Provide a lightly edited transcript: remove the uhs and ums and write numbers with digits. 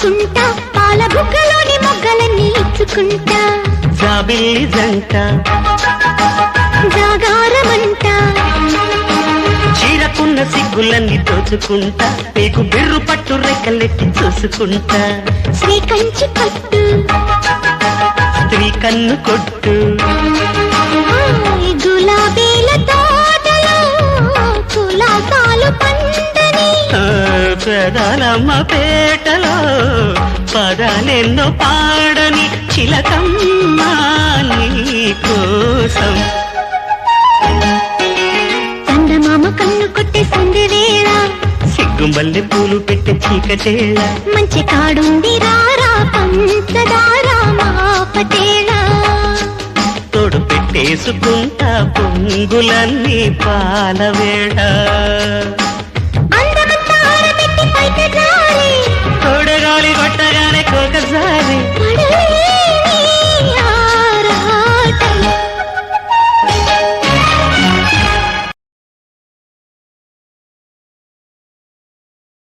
దాచుకుంటా పాల బుగ్గలోని మొగ్గలన్నీ ఇచ్చుకుంటా జాబిల్లి జంట జాగారమంట చీరకున్న సిగ్గులన్నీ దోచుకుంటా నీకు బిర్రు పట్టు రెక్కలెట్టి చూసుకుంటా శ్రీకంచి కట్టు స్త్రీ కన్ను కొట్టు గులాబీల తోటలో కులాసాలు పండని పెదాలమ్మ పేటలో పదాలెన్నో పాడని చిలకమ్మ నీ కోసం చందమామ కన్ను కొట్టే సంధి వేళ సిగ్గుమల్లె పూలు పెట్టే చీకటేళ మంచి కాడుంది రారా పంచదారా మా పటేళ తోడు పెట్టేసుకుంటా పొంగులన్నీ పాలవేళ అందమంతా ఆరబెట్టి పైట జారి తోడగాలి కొట్టగానే కోకసారి